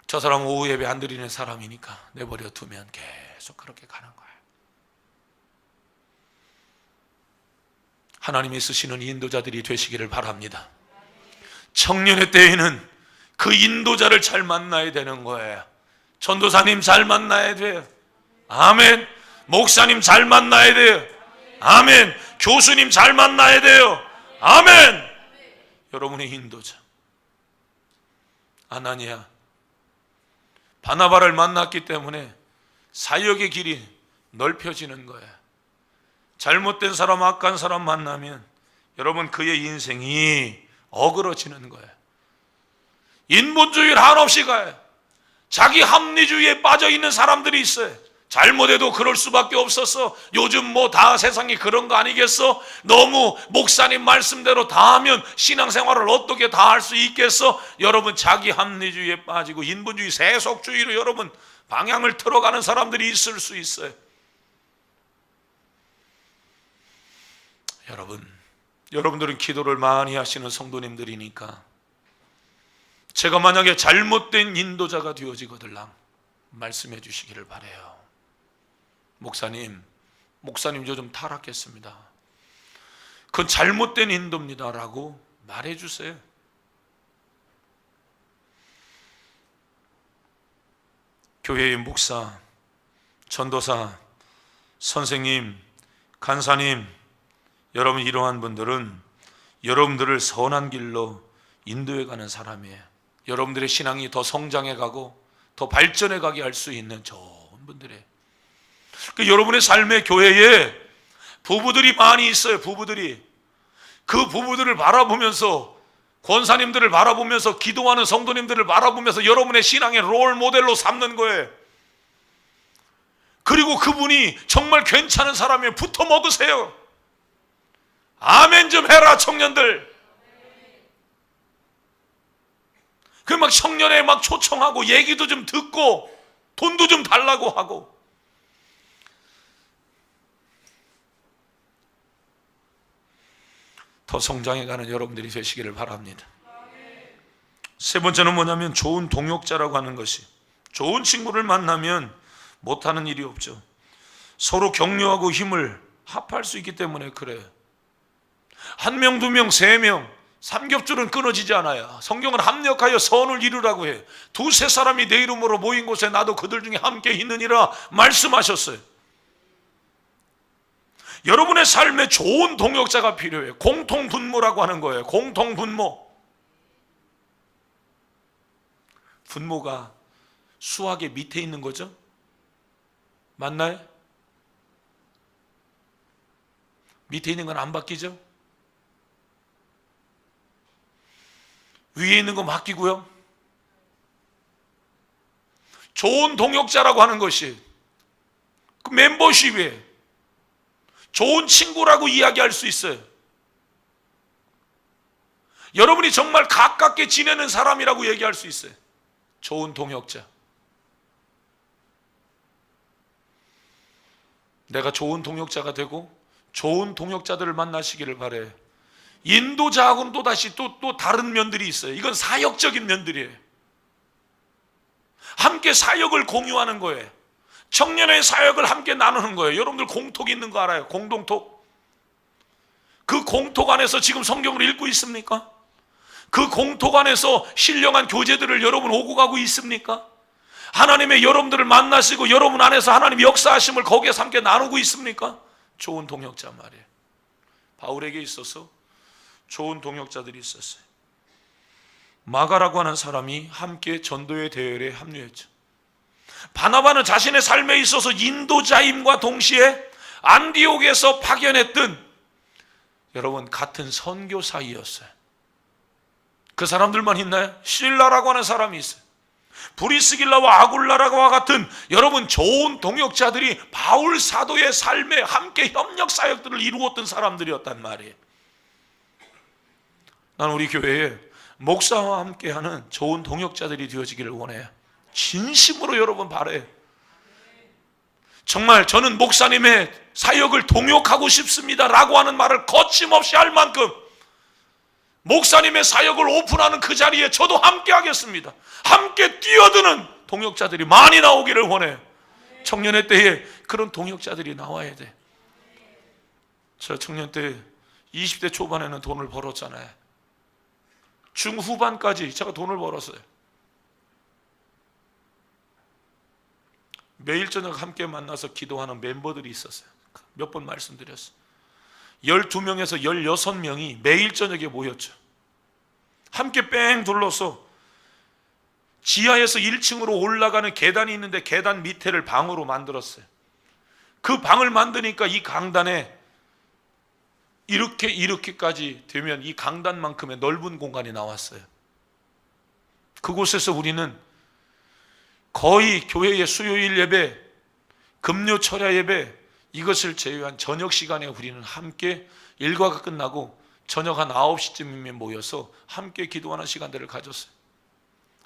저 사람은 오후 예배 안 드리는 사람이니까 내버려 두면 계속 그렇게 가는 거예요. 하나님이 쓰시는 인도자들이 되시기를 바랍니다. 청년의 때에는 그 인도자를 잘 만나야 되는 거예요. 전도사님 잘 만나야 돼요. 아멘. 목사님 잘 만나야 돼요. 아멘. 교수님 잘 만나야 돼요. 아멘. 여러분의 인도자. 아나니아, 바나바를 만났기 때문에 사역의 길이 넓혀지는 거예요. 잘못된 사람, 악한 사람 만나면 여러분 그의 인생이 어그러지는 거예요. 인본주의를 한없이 가요. 자기 합리주의에 빠져 있는 사람들이 있어요. 잘못해도 그럴 수밖에 없었어. 요즘 뭐 다 세상이 그런 거 아니겠어? 너무 목사님 말씀대로 다 하면 신앙생활을 어떻게 다 할 수 있겠어? 여러분 자기 합리주의에 빠지고 인본주의, 세속주의로 여러분 방향을 틀어가는 사람들이 있을 수 있어요. 여러분들은 기도를 많이 하시는 성도님들이니까 제가 만약에 잘못된 인도자가 되어지거들랑 말씀해 주시기를 바라요. 목사님 저 좀 타락했습니다. 그건 잘못된 인도입니다 라고 말해 주세요. 교회의 목사, 전도사, 선생님, 간사님, 여러분 이러한 분들은 여러분들을 선한 길로 인도해 가는 사람이에요. 여러분들의 신앙이 더 성장해 가고 더 발전해 가게 할 수 있는 좋은 분들이에요. 여러분의 삶의 교회에 부부들이 많이 있어요. 부부들이 그 부부들을 바라보면서, 권사님들을 바라보면서, 기도하는 성도님들을 바라보면서 여러분의 신앙의 롤 모델로 삼는 거예요. 그리고 그분이 정말 괜찮은 사람이면 붙어 먹으세요. 아멘 좀 해라 청년들. 그 막 청년회 막 초청하고 얘기도 좀 듣고 돈도 좀 달라고 하고. 더 성장해가는 여러분들이 되시기를 바랍니다. 세 번째는 뭐냐면 좋은 동역자라고 하는 것이, 좋은 친구를 만나면 못하는 일이 없죠. 서로 격려하고 힘을 합할 수 있기 때문에 그래요. 한 명, 두 명, 세 명, 삼겹줄은 끊어지지 않아요. 성경은 합력하여 선을 이루라고 해요. 두세 사람이 내 이름으로 모인 곳에 나도 그들 중에 함께 있느니라 말씀하셨어요. 여러분의 삶에 좋은 동역자가 필요해요. 공통분모라고 하는 거예요. 공통분모. 분모가 수학의 밑에 있는 거죠? 맞나요? 밑에 있는 건 안 바뀌죠? 위에 있는 거 바뀌고요. 좋은 동역자라고 하는 것이 그 멤버십이에요. 좋은 친구라고 이야기할 수 있어요. 여러분이 정말 가깝게 지내는 사람이라고 얘기할 수 있어요. 좋은 동역자. 내가 좋은 동역자가 되고 좋은 동역자들을 만나시기를 바라요. 인도자하고는 또다시 또 다른 면들이 있어요. 이건 사역적인 면들이에요. 함께 사역을 공유하는 거예요. 청년의 사역을 함께 나누는 거예요. 여러분들 공톡 있는 거 알아요? 공동톡. 그 공톡 안에서 지금 성경을 읽고 있습니까? 그 공톡 안에서 신령한 교제들을 여러분 오고 가고 있습니까? 하나님의 여러분들을 만나시고 여러분 안에서 하나님 역사하심을 거기에서 함께 나누고 있습니까? 좋은 동역자 말이에요. 바울에게 있어서 좋은 동역자들이 있었어요. 마가라고 하는 사람이 함께 전도의 대열에 합류했죠. 바나바는 자신의 삶에 있어서 인도자임과 동시에 안디옥에서 파견했던 여러분 같은 선교사이었어요. 그 사람들만 있나요? 실라라고 하는 사람이 있어요. 브리스길라와 아굴라라고 같은 여러분 좋은 동역자들이 바울 사도의 삶에 함께 협력 사역들을 이루었던 사람들이었단 말이에요. 난 우리 교회에 목사와 함께하는 좋은 동역자들이 되어지기를 원해요. 진심으로 여러분 바라요. 정말 저는 목사님의 사역을 동역하고 싶습니다 라고 하는 말을 거침없이 할 만큼 목사님의 사역을 오픈하는 그 자리에 저도 함께 하겠습니다. 함께 뛰어드는 동역자들이 많이 나오기를 원해요. 청년의 때에 그런 동역자들이 나와야 돼. 저 청년 때 20대 초반에는 돈을 벌었잖아요. 중후반까지 제가 돈을 벌었어요. 매일 저녁 함께 만나서 기도하는 멤버들이 있었어요. 몇 번 말씀드렸어요. 12명에서 16명이 매일 저녁에 모였죠. 함께 뺑 둘러서 지하에서 1층으로 올라가는 계단이 있는데 계단 밑에를 방으로 만들었어요. 그 방을 만드니까 이 강단에 이렇게까지 되면 이 강단만큼의 넓은 공간이 나왔어요. 그곳에서 우리는 거의 교회의 수요일 예배, 금요 철야 예배 이것을 제외한 저녁 시간에 우리는 함께 일과가 끝나고 저녁 한 9시쯤에 모여서 함께 기도하는 시간들을 가졌어요.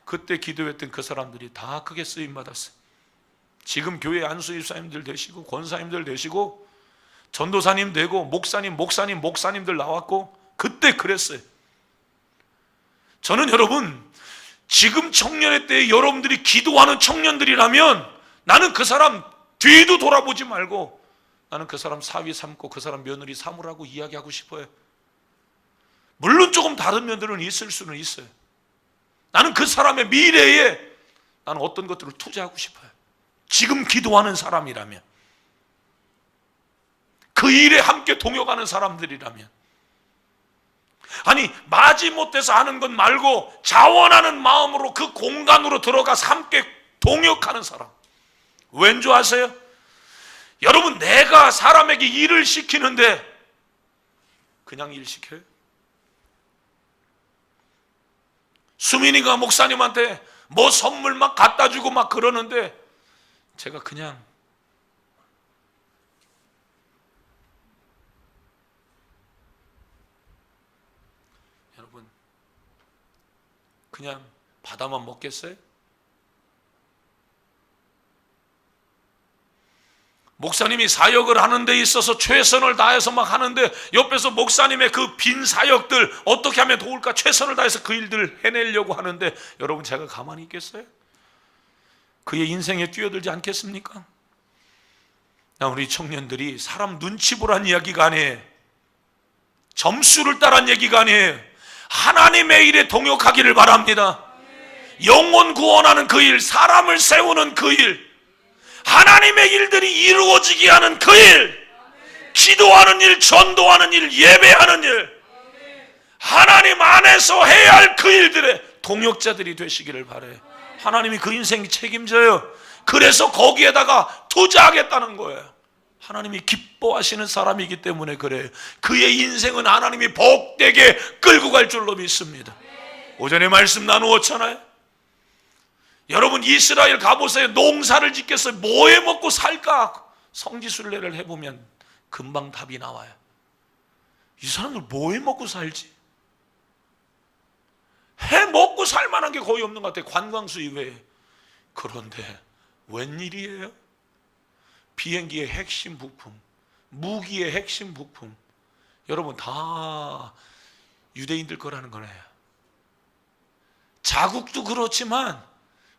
그때 기도했던 그 사람들이 다 크게 쓰임 받았어요. 지금 교회 안수집사님들 되시고 권사님들 되시고 전도사님 되고 목사님들 나왔고 그때 그랬어요. 저는 여러분 지금 청년의 때에 여러분들이 기도하는 청년들이라면 나는 그 사람 뒤도 돌아보지 말고 나는 그 사람 사위 삼고 그 사람 며느리 삼으라고 이야기하고 싶어요. 물론 조금 다른 면들은 있을 수는 있어요. 나는 그 사람의 미래에 나는 어떤 것들을 투자하고 싶어요. 지금 기도하는 사람이라면, 그 일에 함께 동역하는 사람들이라면, 아니 마지못해서 하는 것 말고 자원하는 마음으로 그 공간으로 들어가서 함께 동역하는 사람. 왠 줄 아세요? 여러분, 내가 사람에게 일을 시키는데 그냥 일 시켜요? 수민이가 목사님한테 뭐 선물 막 갖다 주고 막 그러는데 제가 그냥 여러분 그냥 받아만 먹겠어요? 목사님이 사역을 하는 데 있어서 최선을 다해서 막 하는데 옆에서 목사님의 그 빈 사역들 어떻게 하면 도울까 최선을 다해서 그 일들을 해내려고 하는데 여러분 제가 가만히 있겠어요? 그의 인생에 뛰어들지 않겠습니까? 우리 청년들이 사람 눈치 보란 이야기가 아니에요. 점수를 따란 얘기가 아니에요. 하나님의 일에 동역하기를 바랍니다. 영혼 구원하는 그 일, 사람을 세우는 그 일, 하나님의 일들이 이루어지게 하는 그 일, 기도하는 일, 전도하는 일, 예배하는 일, 하나님 안에서 해야 할 그 일들의 동역자들이 되시기를 바라요. 하나님이 그 인생 책임져요. 그래서 거기에다가 투자하겠다는 거예요. 하나님이 기뻐하시는 사람이기 때문에 그래요. 그의 인생은 하나님이 복되게 끌고 갈 줄로 믿습니다. 오전에 말씀 나누었잖아요. 여러분 이스라엘 가보세요. 농사를 짓겠어요. 뭐해 먹고 살까? 성지순례를 해보면 금방 답이 나와요. 이 사람들 뭐해 먹고 살지? 해 먹고 살만한 게 거의 없는 것 같아요. 관광수 이외에. 그런데 웬일이에요? 비행기의 핵심 부품, 무기의 핵심 부품, 여러분 다 유대인들 거라는 거네요. 자국도 그렇지만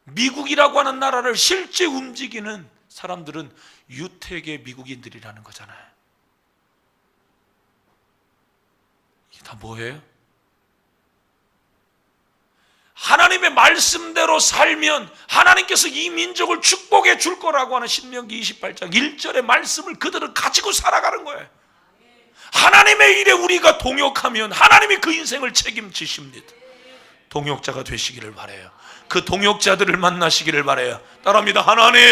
미국이라고 하는 나라를 실제 움직이는 사람들은 유택의 미국인들이라는 거잖아요. 이게 다 뭐예요? 하나님의 말씀대로 살면 하나님께서 이 민족을 축복해 줄 거라고 하는 신명기 28장 1절의 말씀을 그들은 가지고 살아가는 거예요. 하나님의 일에 우리가 동역하면 하나님이 그 인생을 책임지십니다. 동역자가 되시기를 바라요. 그 동역자들을 만나시기를 바라요. 따라합니다. 하나님,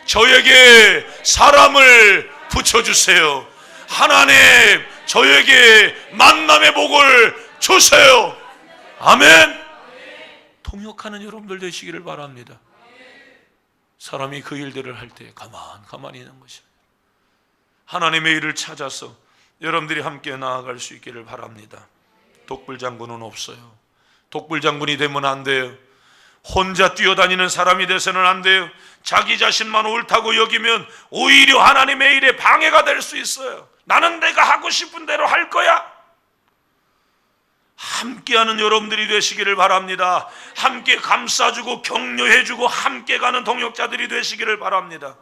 저에게 사람을 붙여주세요. 하나님, 저에게 만남의 복을 주세요. 아멘. 동역하는 여러분들 되시기를 바랍니다. 사람이 그 일들을 할 때 가만히 있는 것이에요. 하나님의 일을 찾아서 여러분들이 함께 나아갈 수 있기를 바랍니다. 독불장군은 없어요. 독불장군이 되면 안 돼요. 혼자 뛰어다니는 사람이 돼서는 안 돼요. 자기 자신만 옳다고 여기면 오히려 하나님의 일에 방해가 될 수 있어요. 나는 내가 하고 싶은 대로 할 거야. 함께하는 여러분들이 되시기를 바랍니다. 함께 감싸주고 격려해주고 함께 가는 동역자들이 되시기를 바랍니다.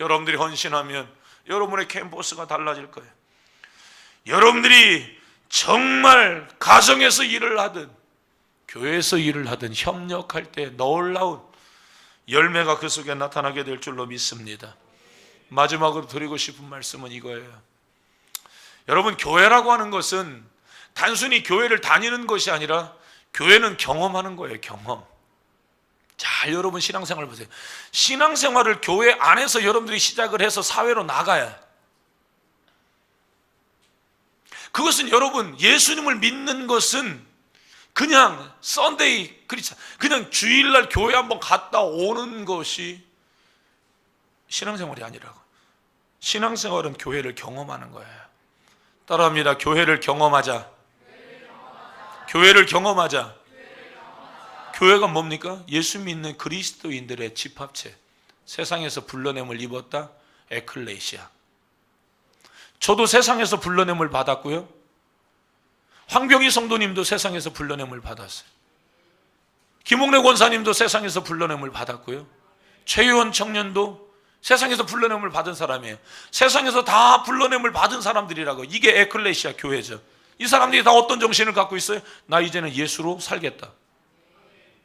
여러분들이 헌신하면 여러분의 캠퍼스가 달라질 거예요. 여러분들이 정말 가정에서 일을 하든 교회에서 일을 하든 협력할 때 놀라운 열매가 그 속에 나타나게 될 줄로 믿습니다. 마지막으로 드리고 싶은 말씀은 이거예요. 여러분, 교회라고 하는 것은 단순히 교회를 다니는 것이 아니라 교회는 경험하는 거예요. 경험. 자, 여러분 신앙생활 보세요. 신앙생활을 교회 안에서 여러분들이 시작을 해서 사회로 나가야, 그것은 여러분 예수님을 믿는 것은 그냥 썬데이 크리스찬, 그냥 주일날 교회 한번 갔다 오는 것이 신앙생활이 아니라고. 신앙생활은 교회를 경험하는 거예요. 따라합니다. 교회를 경험하자. 교회를 경험하자. 교회가 뭡니까? 예수 믿는 그리스도인들의 집합체, 세상에서 불러냄을 입었다, 에클레시아. 저도 세상에서 불러냄을 받았고요, 황병희 성도님도 세상에서 불러냄을 받았어요. 김홍래 권사님도 세상에서 불러냄을 받았고요, 최유원 청년도 세상에서 불러냄을 받은 사람이에요. 세상에서 다 불러냄을 받은 사람들이라고. 이게 에클레시아 교회죠. 이 사람들이 다 어떤 정신을 갖고 있어요? 나 이제는 예수로 살겠다.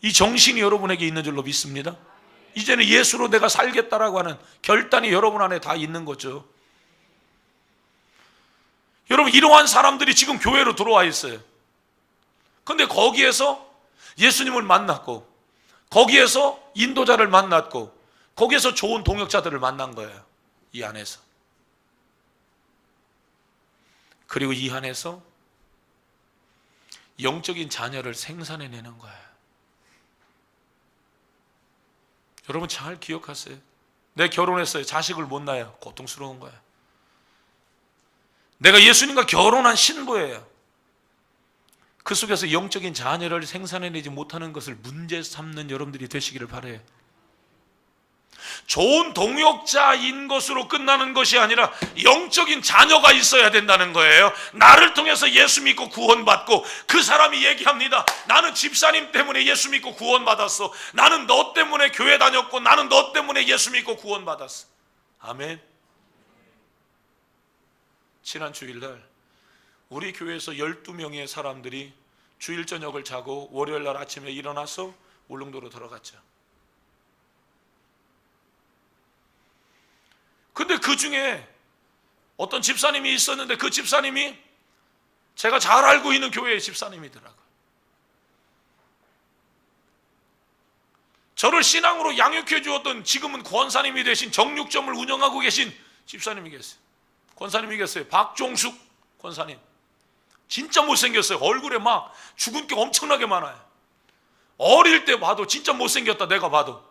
이 정신이 여러분에게 있는 줄로 믿습니다. 이제는 예수로 내가 살겠다라고 하는 결단이 여러분 안에 다 있는 거죠. 여러분, 이러한 사람들이 지금 교회로 들어와 있어요. 근데 거기에서 예수님을 만났고, 거기에서 인도자를 만났고, 거기에서 좋은 동역자들을 만난 거예요. 이 안에서. 그리고 이 안에서 영적인 자녀를 생산해내는 거예요. 여러분 잘 기억하세요. 내 결혼했어요. 자식을 못 낳아요. 고통스러운 거예요. 내가 예수님과 결혼한 신부예요. 그 속에서 영적인 자녀를 생산해내지 못하는 것을 문제 삼는 여러분들이 되시기를 바라요. 좋은 동역자인 것으로 끝나는 것이 아니라 영적인 자녀가 있어야 된다는 거예요. 나를 통해서 예수 믿고 구원받고, 그 사람이 얘기합니다. 나는 집사님 때문에 예수 믿고 구원받았어. 나는 너 때문에 교회 다녔고, 나는 너 때문에 예수 믿고 구원받았어. 아멘. 지난 주일날 우리 교회에서 12명의 사람들이 주일 저녁을 자고 월요일날 아침에 일어나서 울릉도로 들어갔죠. 근데 그 중에 어떤 집사님이 있었는데, 그 집사님이 제가 잘 알고 있는 교회의 집사님이더라고요. 저를 신앙으로 양육해 주었던, 지금은 권사님이 되신, 정육점을 운영하고 계신 집사님이 계세요. 권사님이 계세요. 박종숙 권사님. 진짜 못생겼어요. 얼굴에 막 죽은 게 엄청나게 많아요. 어릴 때 봐도 진짜 못생겼다, 내가 봐도.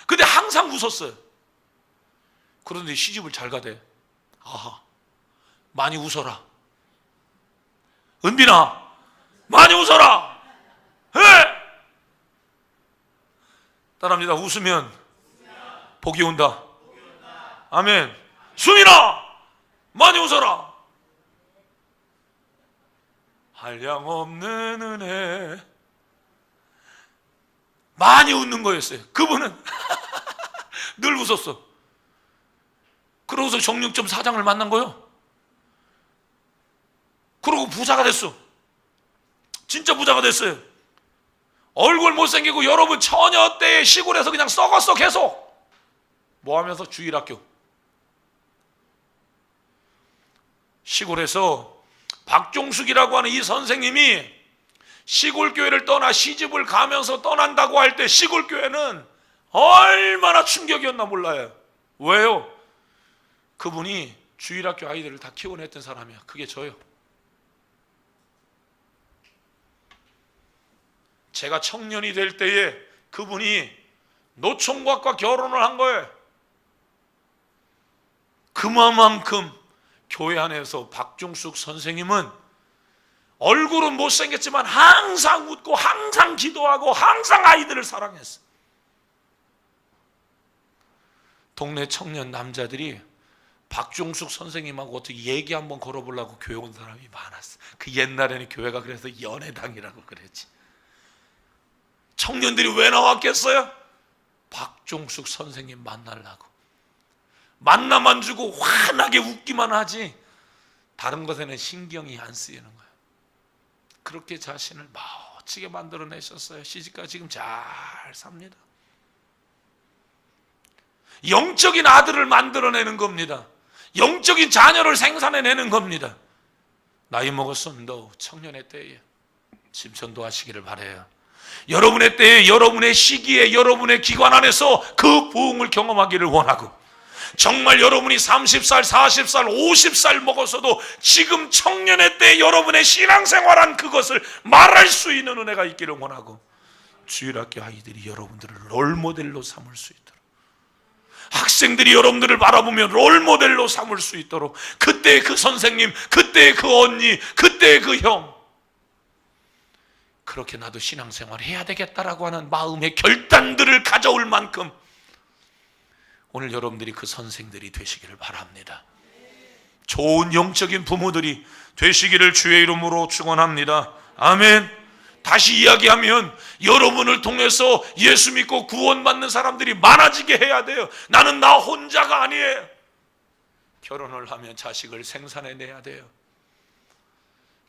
근데 항상 웃었어요. 그런데 시집을 잘 가대. 아하, 많이 웃어라. 은빈아, 많이 웃어라. 해! 따라합니다. 웃으면 복이 온다. 아멘. 수민아, 많이 웃어라. 한량없는 은혜. 많이 웃는 거였어요. 그분은 늘 웃었어. 그러고서 정육점 사장을 만난 거예요. 그러고 부자가 됐어. 진짜 부자가 됐어요. 얼굴 못생기고, 여러분 처녀 때의 시골에서 그냥 썩었어. 계속 뭐 하면서? 주일학교. 시골에서 박종숙이라고 하는 이 선생님이 시골 교회를 떠나 시집을 가면서 떠난다고 할 때 시골 교회는 얼마나 충격이었나 몰라요. 왜요? 그분이 주일학교 아이들을 다 키워냈던 사람이야. 그게 저요. 제가 청년이 될 때에 그분이 노총각과 결혼을 한 거예요. 그만큼 교회 안에서 박종숙 선생님은 얼굴은 못생겼지만 항상 웃고, 항상 기도하고, 항상 아이들을 사랑했어. 동네 청년 남자들이 박종숙 선생님하고 어떻게 얘기 한번 걸어보려고 교회 온 사람이 많았어. 그 옛날에는 교회가 그래서 연애당이라고 그랬지. 청년들이 왜 나왔겠어요? 박종숙 선생님 만나려고. 만나만 주고 환하게 웃기만 하지 다른 것에는 신경이 안 쓰이는 거예요. 그렇게 자신을 멋지게 만들어내셨어요. 시집가 지금 잘 삽니다. 영적인 아들을 만들어내는 겁니다. 영적인 자녀를 생산해내는 겁니다. 나이 먹었어? 너 청년의 때에 심천도 하시기를 바라요. 여러분의 때에, 여러분의 시기에, 여러분의 기관 안에서 그 부흥을 경험하기를 원하고, 정말 여러분이 30살, 40살, 50살 먹어서도 지금 청년의 때 여러분의 신앙생활한 그것을 말할 수 있는 은혜가 있기를 원하고, 주일학교 아이들이 여러분들을 롤모델로 삼을 수 있도록, 학생들이 여러분들을 바라보며 롤모델로 삼을 수 있도록, 그때의 그 선생님, 그때의 그 언니, 그때의 그 형, 그렇게 나도 신앙생활 해야 되겠다라고 하는 마음의 결단들을 가져올 만큼 오늘 여러분들이 그 선생들이 되시기를 바랍니다. 좋은 영적인 부모들이 되시기를 주의 이름으로 축원합니다. 아멘. 다시 이야기하면 여러분을 통해서 예수 믿고 구원받는 사람들이 많아지게 해야 돼요. 나는 나 혼자가 아니에요. 결혼을 하면 자식을 생산해내야 돼요.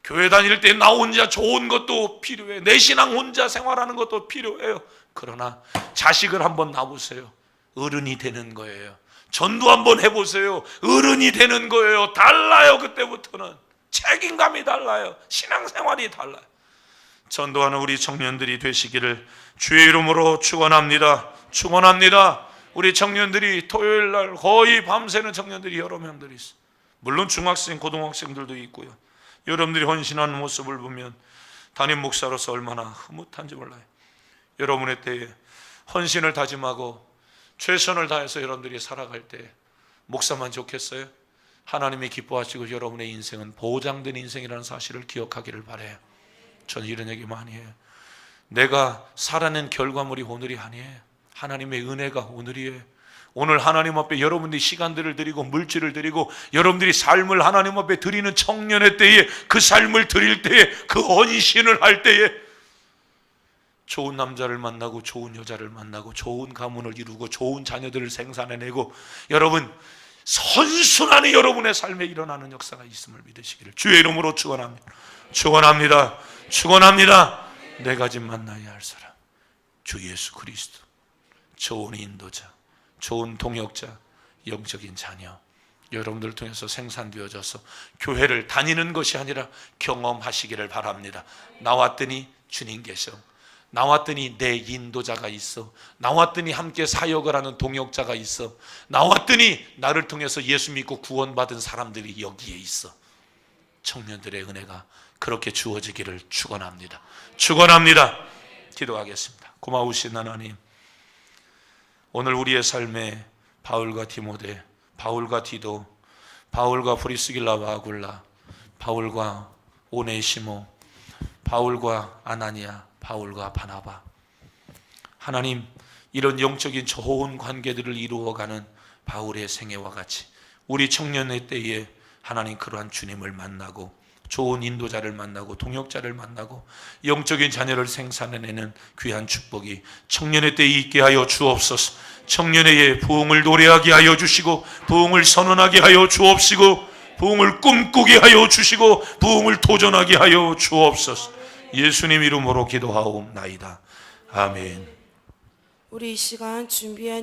교회 다닐 때 나 혼자 좋은 것도 필요해. 내 신앙 혼자 생활하는 것도 필요해요. 그러나 자식을 한번 낳아보세요. 어른이 되는 거예요. 전도 한번 해보세요. 어른이 되는 거예요. 달라요. 그때부터는 책임감이 달라요. 신앙생활이 달라요. 전도하는 우리 청년들이 되시기를 주의 이름으로 축원합니다. 축원합니다. 우리 청년들이 토요일 날 거의 밤새는 청년들이 여러 명들이 있어요. 물론 중학생, 고등학생들도 있고요. 여러분들이 헌신하는 모습을 보면 담임 목사로서 얼마나 흐뭇한지 몰라요. 여러분의 때에 헌신을 다짐하고 최선을 다해서 여러분들이 살아갈 때 목사만 좋겠어요? 하나님이 기뻐하시고 여러분의 인생은 보장된 인생이라는 사실을 기억하기를 바라요. 저는 이런 얘기 많이 해요. 내가 살아낸 결과물이 오늘이 아니에요. 하나님의 은혜가 오늘이에요. 오늘 하나님 앞에 여러분들이 시간들을 드리고 물질을 드리고 여러분들이 삶을 하나님 앞에 드리는 청년의 때에, 그 삶을 드릴 때에, 그 헌신을 할 때에 좋은 남자를 만나고 좋은 여자를 만나고 좋은 가문을 이루고 좋은 자녀들을 생산해내고 여러분 선순환이 여러분의 삶에 일어나는 역사가 있음을 믿으시기를 주의 이름으로 축원합니다. 축원합니다. 축원합니다. 네 가지 만나야 할 사람, 주 예수 그리스도, 좋은 인도자, 좋은 동역자, 영적인 자녀, 여러분들을 통해서 생산되어져서 교회를 다니는 것이 아니라 경험하시기를 바랍니다. 나왔더니 주님 계셔, 나왔더니 내 인도자가 있어, 나왔더니 함께 사역을 하는 동역자가 있어, 나왔더니 나를 통해서 예수 믿고 구원받은 사람들이 여기에 있어. 청년들의 은혜가 그렇게 주어지기를 축원합니다. 축원합니다. 기도하겠습니다. 고마우신 하나님, 오늘 우리의 삶에 바울과 디모데, 바울과 디도, 바울과 브리스길라와 아굴라, 바울과 오네시모, 바울과 아나니아, 바울과 바나바, 하나님 이런 영적인 좋은 관계들을 이루어가는 바울의 생애와 같이 우리 청년의 때에 하나님 그러한 주님을 만나고 좋은 인도자를 만나고 동역자를 만나고 영적인 자녀를 생산해내는 귀한 축복이 청년의 때에 있게 하여 주옵소서. 청년의 부흥을 노래하게 하여 주시고 부흥을 선언하게 하여 주옵시고 부흥을 꿈꾸게 하여 주시고 부흥을 도전하게 하여 주옵소서. 예수님 이름으로 기도하옵나이다. 아멘. 우리 이 시간 준비한